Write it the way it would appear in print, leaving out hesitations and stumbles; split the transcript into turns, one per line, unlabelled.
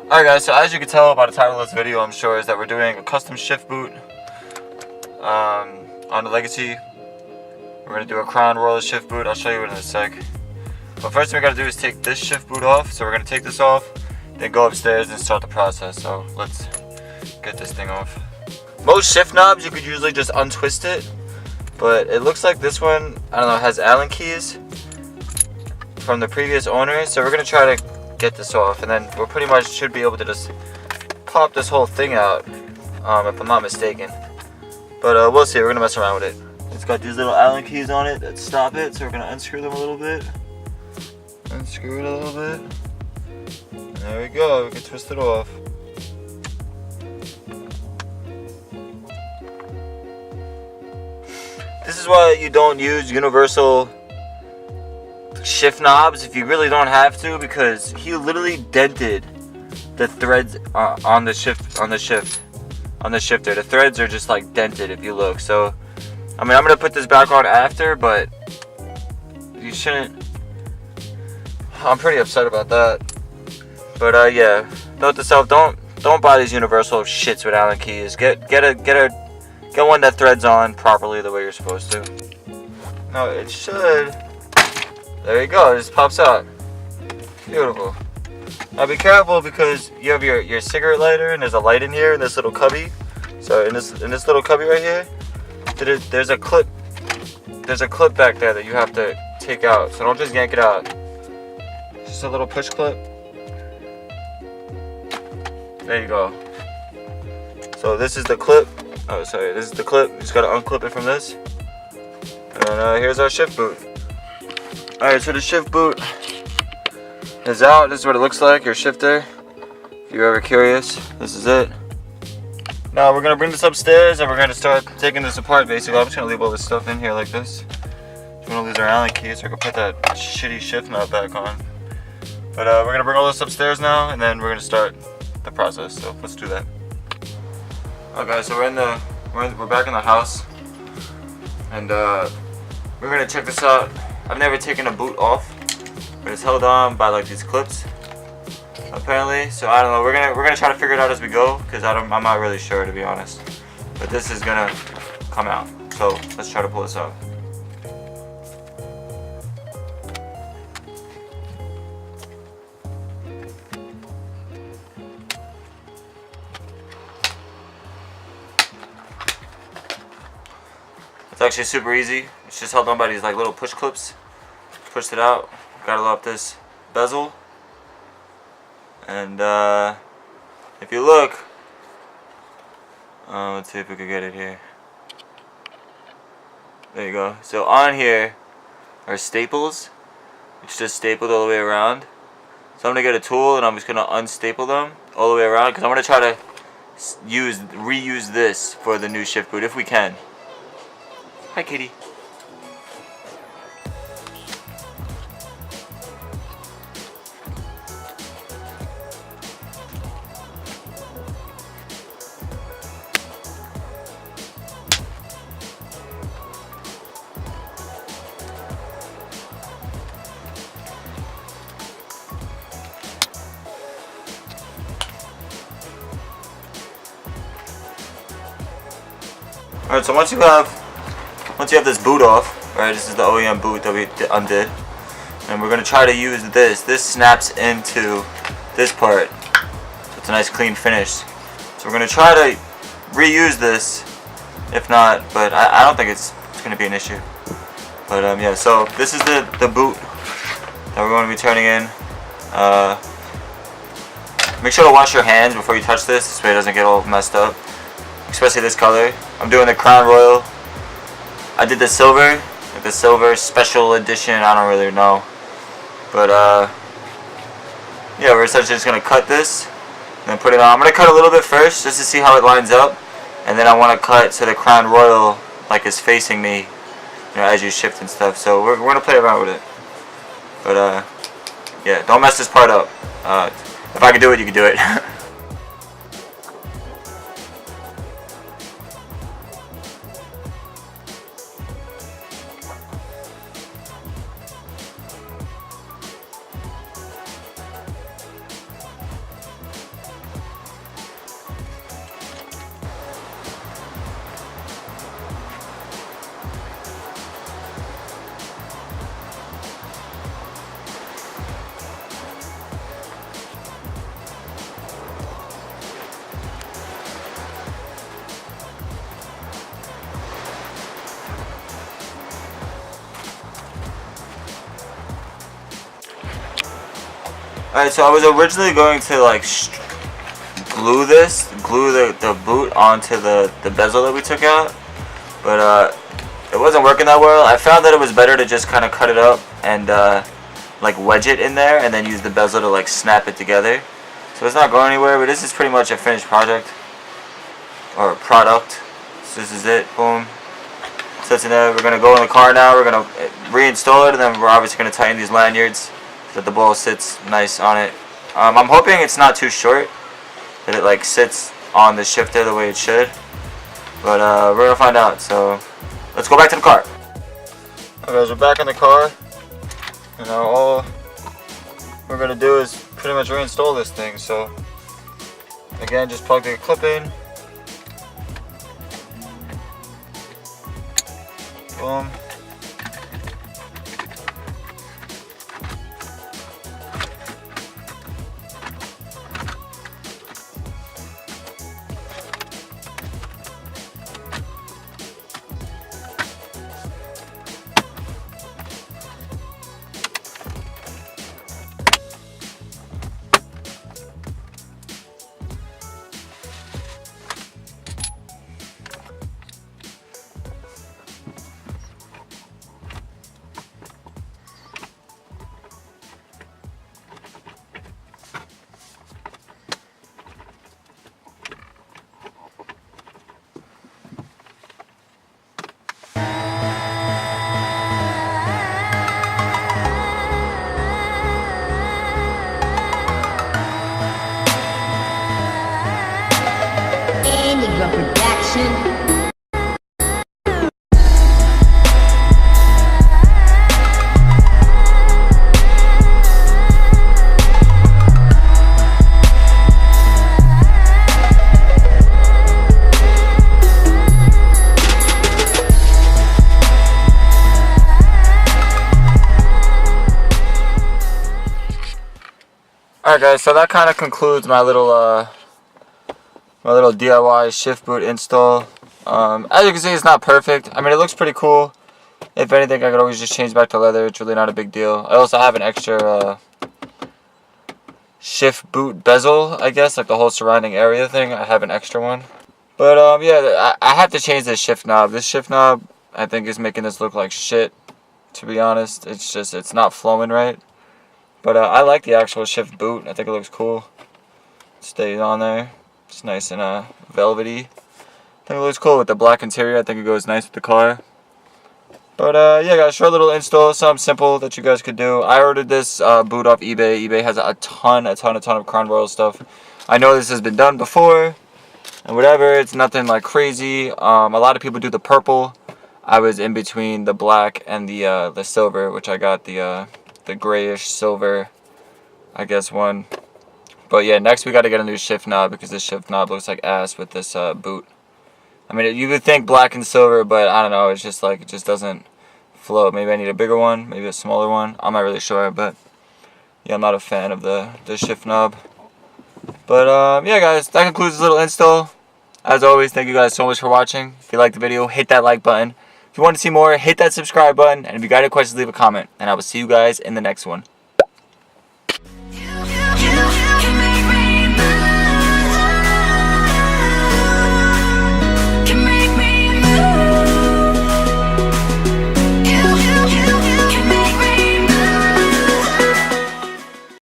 Alright guys, so as you can tell by the title of this video, I'm sure, is that we're doing a custom shift boot on the Legacy. We're going to do a Crown Royal shift boot. I'll show you it in a sec. But first thing we got to do is take this shift boot off. So we're going to take this off, then go upstairs and start the process. So let's get this thing off. Most shift knobs you could usually just untwist it, but it looks like this one, I don't know, has Allen keys from the previous owner. So we're going to try to get this off, and then we pretty much should be able to just pop this whole thing out, if I'm not mistaken. But we'll see. We're gonna mess around with it. It's got these little Allen keys on it that stop it, so we're gonna unscrew them a little bit. Unscrew it a little bit. And there we go. We can twist it off. This is why you don't use universal shift knobs if you really don't have to, because he literally dented the threads on the shifter. The threads are just like dented if you look. So I mean, I'm gonna put this back on after, but you shouldn't. I'm pretty upset about that. But yeah, note to self: don't buy these universal shits with Allen keys. Get one that threads on properly the way you're supposed to. No, it should. There you go, it just pops out. Beautiful. Now be careful, because you have your cigarette lighter, and there's a light in here in this little cubby. So in this little cubby right here, there's a clip back there that you have to take out. So don't just yank it out. Just a little push clip. There you go. So this is the clip. Oh, sorry, this is the clip. You just gotta unclip it from this. And here's our shift boot. Alright, so the shift boot is out. This is what it looks like, your shifter. If you're ever curious, this is it. Now we're going to bring this upstairs and we're going to start taking this apart basically. I'm just going to leave all this stuff in here like this. I'm going to lose our Allen keys so I can put that shitty shift knob back on. But we're going to bring all this upstairs now, and then we're going to start the process. So let's do that. Alright guys, so we're back in the house. And we're going to check this out. I've never taken a boot off, but it's held on by like these clips, apparently. So I don't know. We're gonna try to figure it out as we go, because I'm not really sure, to be honest. But this is gonna come out. So let's try to pull this out. It's actually super easy. It's just held on by these like little push clips. Pushed it out. Gotta load up this bezel. And if you look, let's see if we can get it here. There you go. So on here are staples. It's just stapled all the way around. So I'm gonna get a tool and I'm just gonna unstaple them all the way around, because I'm gonna try to reuse this for the new shift boot if we can. Hi, kitty. Alright, so once you have this boot off, right, this is the OEM boot that we undid, and we're going to try to use this. This snaps into this part, so it's a nice clean finish. So we're going to try to reuse this, if not, but I don't think it's going to be an issue. But yeah, so this is the boot that we're going to be turning in. Make sure to wash your hands before you touch this way it doesn't get all messed up, especially this color. I'm doing the Crown Royal. I did the silver special edition. I don't really know, but yeah, we're essentially just gonna cut this and then put it on. I'm gonna cut a little bit first just to see how it lines up, and then I want to cut so the Crown Royal like is facing me, you know, as you shift and stuff. So we're gonna play around with it, but yeah, don't mess this part up. If I can do it, you can do it. Alright, so I was originally going to like glue the boot onto the bezel that we took out, but it wasn't working that well. I found that it was better to just kind of cut it up and like wedge it in there and then use the bezel to like snap it together. So it's not going anywhere, but this is pretty much a finished project or product. So this is it, boom. So it's in there. We're gonna go in the car now. We're gonna reinstall it, and then we're obviously gonna tighten these lanyards so that the ball sits nice on it. I'm hoping it's not too short, that it like sits on the shifter the way it should. But we're gonna find out. So let's go back to the car. Alright guys, we're back in the car. You know, all we're gonna do is pretty much reinstall this thing. So again, just plug the clip in. Boom.
Production.
Alright guys, so that kind of concludes my little DIY shift boot install. As you can see, it's not perfect. I mean, it looks pretty cool. If anything, I could always just change back to leather. It's really not a big deal. I also have an extra shift boot bezel, I guess, like the whole surrounding area thing. I have an extra one. But yeah, I have to change this shift knob. This shift knob, I think, is making this look like shit, to be honest. It's not flowing right. But I like the actual shift boot. I think it looks cool. It stays on there. It's nice and velvety. I think it looks cool with the black interior. I think it goes nice with the car. But yeah guys, short little install, something simple that you guys could do. I ordered this boot off eBay. eBay has a ton of Crown Royal stuff. I know this has been done before and whatever. It's nothing like crazy. A lot of people do the purple. I was in between the black and the silver, which I got the grayish silver, I guess, one. But yeah, next we got to get a new shift knob because this shift knob looks like ass with this boot. I mean, you would think black and silver, but I don't know. It's just like, it just doesn't flow. Maybe I need a bigger one, maybe a smaller one. I'm not really sure, but yeah, I'm not a fan of the shift knob. But yeah guys, that concludes this little install. As always, thank you guys so much for watching. If you liked the video, hit that like button. If you want to see more, hit that subscribe button. And if you got any questions, leave a comment. And I will see you guys in the next one.